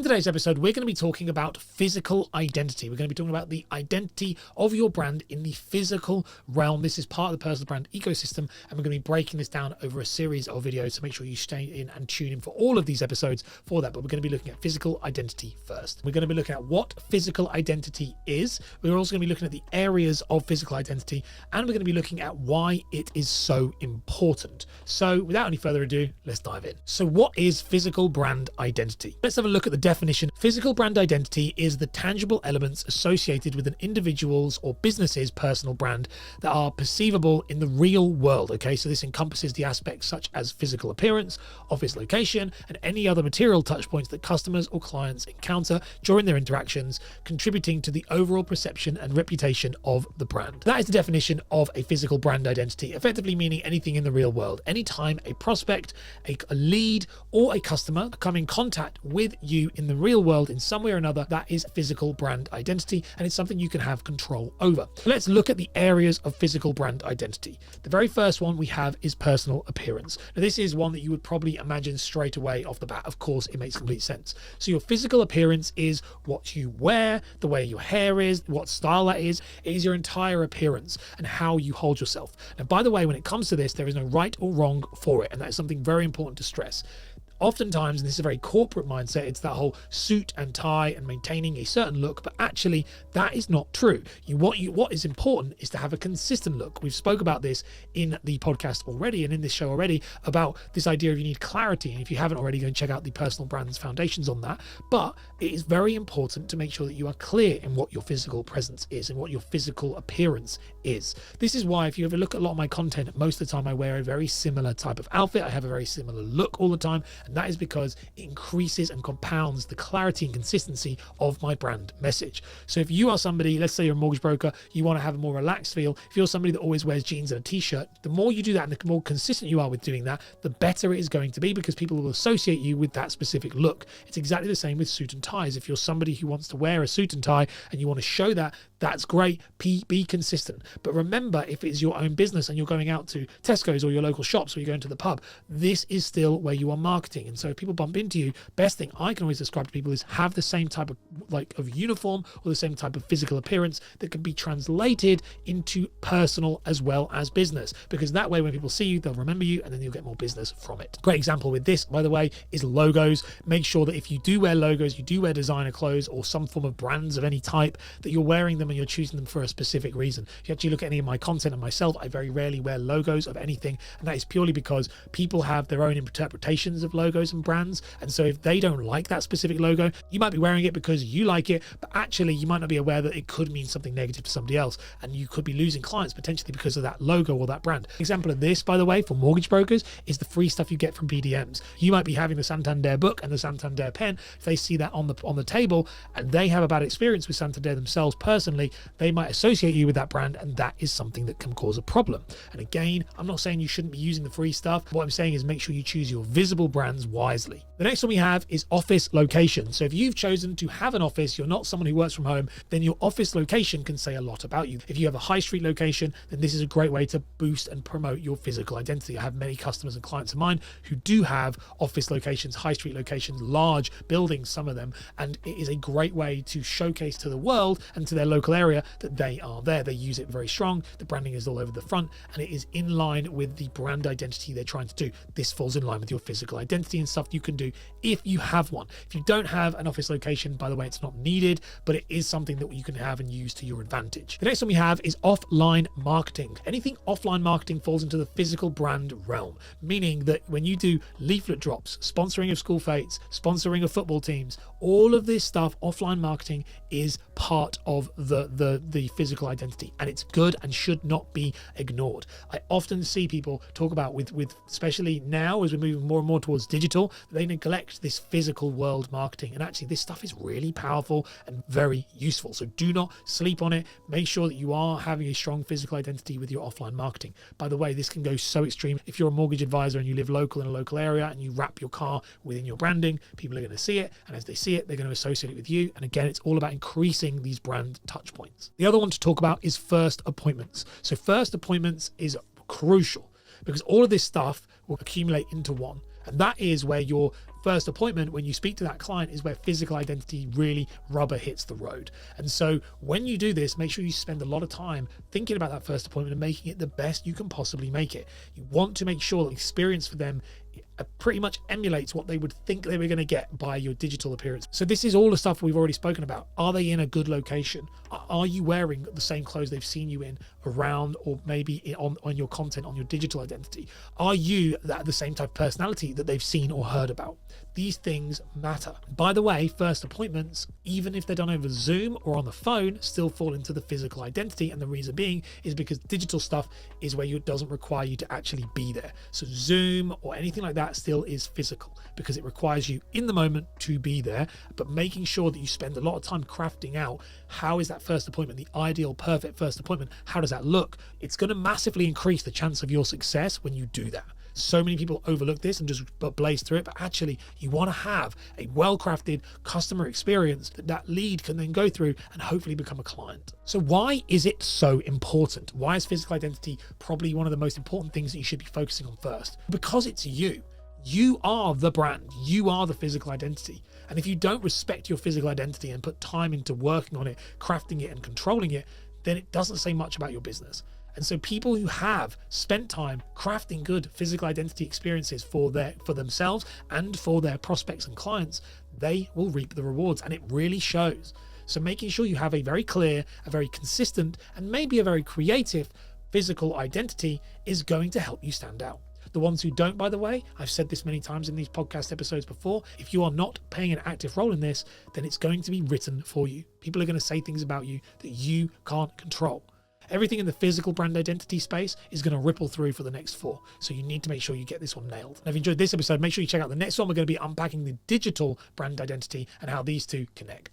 today's episode, we're going to be talking about physical identity. We're going to be talking about the identity of your brand in the physical realm. This is part of the personal brand ecosystem, and we're going to be breaking this down over a series of videos, so make sure you stay in and tune in for all of these episodes for that. But we're going to be looking at physical identity first. We're going to be looking at what physical identity is. We're also going to be looking at the areas of physical identity, and we're going to be looking at why it is so important. So without any further ado, let's dive in. So what is physical brand identity? Let's have a look at the definition. Physical brand identity is the tangible elements associated with an individual's or business's personal brand that are perceivable in the real world. Okay, so this encompasses the aspects such as physical appearance, office location, and any other material touch points that customers or clients encounter during their interactions, contributing to the overall perception and reputation of the brand. That is the definition of a physical brand identity, effectively meaning anything in the real world. Anytime a prospect, a lead, or a customer come in contact with you in the real world in some way or another, that is physical brand identity, and it's something you can have control over. Let's look at the areas of physical brand identity. The very first one we have is personal appearance. Now, this is one that you would probably imagine straight away off the bat. Of course, it makes complete sense. So your physical appearance is what you wear, the way your hair is, what style that is. It is your entire appearance and how you hold yourself. Now, by the way, when it comes to this, there is no right or wrong for it, and that is something very important to stress. Oftentimes, and this is a very corporate mindset, it's that whole suit and tie and maintaining a certain look, but actually that is not true. What is important is to have a consistent look. We've spoke about this in the podcast already and in this show already about this idea of you need clarity. And if you haven't already, go and check out the Personal Brands Foundations on that. But it is very important to make sure that you are clear in what your physical presence is and what your physical appearance is. This is why if you ever look at a lot of my content, most of the time I wear a very similar type of outfit. I have a very similar look all the time. And that is because it increases and compounds the clarity and consistency of my brand message. So if you are somebody, let's say you're a mortgage broker, you want to have a more relaxed feel. If you're somebody that always wears jeans and a t-shirt, the more you do that and the more consistent you are with doing that, the better it is going to be, because people will associate you with that specific look. It's exactly the same with suit and ties. If you're somebody who wants to wear a suit and tie and you want to show that, that's great. Be consistent. But remember, if it's your own business and you're going out to Tesco's or your local shops or you're going to the pub, this is still where you are marketing. And so if people bump into you, best thing I can always describe to people is have the same type of uniform or the same type of physical appearance that can be translated into personal as well as business, because that way when people see you, they'll remember you and then you'll get more business from it. Great example with this, by the way, is logos. Make sure that if you do wear logos, you do wear designer clothes or some form of brands of any type, that you're wearing them and you're choosing them for a specific reason. If you actually look at any of my content and myself, I very rarely wear logos of anything, and that is purely because people have their own interpretations of logos and brands. And so if they don't like that specific logo, you might be wearing it because you like it, but actually you might not be aware that it could mean something negative to somebody else, and you could be losing clients potentially because of that logo or that brand. Example of this, by the way, for mortgage brokers is the free stuff you get from BDMs. You might be having the Santander book and the Santander pen. If they see that on the table and they have a bad experience with Santander themselves personally, they might associate you with that brand, and that is something that can cause a problem. And again, I'm not saying you shouldn't be using the free stuff. What I'm saying is make sure you choose your visible brands wisely. The next one we have is office location. So if you've chosen to have an office, you're not someone who works from home, then your office location can say a lot about you. If you have a high street location, then this is a great way to boost and promote your physical identity. I have many customers and clients of mine who do have office locations, high street locations, large buildings, some of them, and it is a great way to showcase to the world and to their local area that they are there. They use it very strong. The branding is all over the front, and it is in line with the brand identity they're trying to do. This falls in line with your physical identity and stuff you can do if you have one. If you don't have an office location, by the way, it's not needed, but it is something that you can have and use to your advantage. The next one we have is offline marketing. Anything offline marketing falls into the physical brand realm, meaning that when you do leaflet drops, sponsoring of school fetes, sponsoring of football teams, all of this stuff, offline marketing is part of the physical identity, and it's good and should not be ignored. I often see people talk about with especially now as we're moving more and more towards digital, they neglect this physical world marketing, and actually this stuff is really powerful and very useful. So do not sleep on it. Make sure that you are having a strong physical identity with your offline marketing. By the way, this can go so extreme. If you're a mortgage advisor and you live local in a local area and you wrap your car within your branding, people are going to see it, and as they see it, they're going to associate it with you. And again, it's all about increasing these brand touch points. The other one to talk about is first appointments. So first appointments is crucial because all of this stuff will accumulate into one. And that is where your first appointment, when you speak to that client, is where physical identity really rubber hits the road. And so when you do this, make sure you spend a lot of time thinking about that first appointment and making it the best you can possibly make it. You want to make sure the experience for them pretty much emulates what they would think they were going to get by your digital appearance. So this is all the stuff we've already spoken about. Are they in a good location? Are you wearing the same clothes they've seen you in around, or maybe on your content, on your digital identity? Are you the same type of personality that they've seen or heard about? These things matter. By the way, first appointments, even if they're done over Zoom or on the phone, still fall into the physical identity. And the reason being is because digital stuff is where it doesn't require you to actually be there. So Zoom or anything like that still is physical because it requires you in the moment to be there, but making sure that you spend a lot of time crafting out how is that first appointment, the ideal, perfect first appointment, how does that look? It's going to massively increase the chance of your success when you do that. So many people overlook this and just blaze through it, but actually you want to have a well-crafted customer experience that lead can then go through and hopefully become a client. So why is it so important? Why is physical identity probably one of the most important things that you should be focusing on first? Because it's you. You are the brand. You are the physical identity. And if you don't respect your physical identity and put time into working on it, crafting it and controlling it, then it doesn't say much about your business. And so people who have spent time crafting good physical identity experiences for themselves and for their prospects and clients, they will reap the rewards, and it really shows. So making sure you have a very clear, a very consistent, and maybe a very creative physical identity is going to help you stand out. The ones who don't, by the way, I've said this many times in these podcast episodes before, if you are not playing an active role in this, then it's going to be written for you. People are going to say things about you that you can't control. Everything in the physical brand identity space is going to ripple through for the next 4. So you need to make sure you get this one nailed. And if you enjoyed this episode, make sure you check out the next one. We're going to be unpacking the digital brand identity and how these two connect.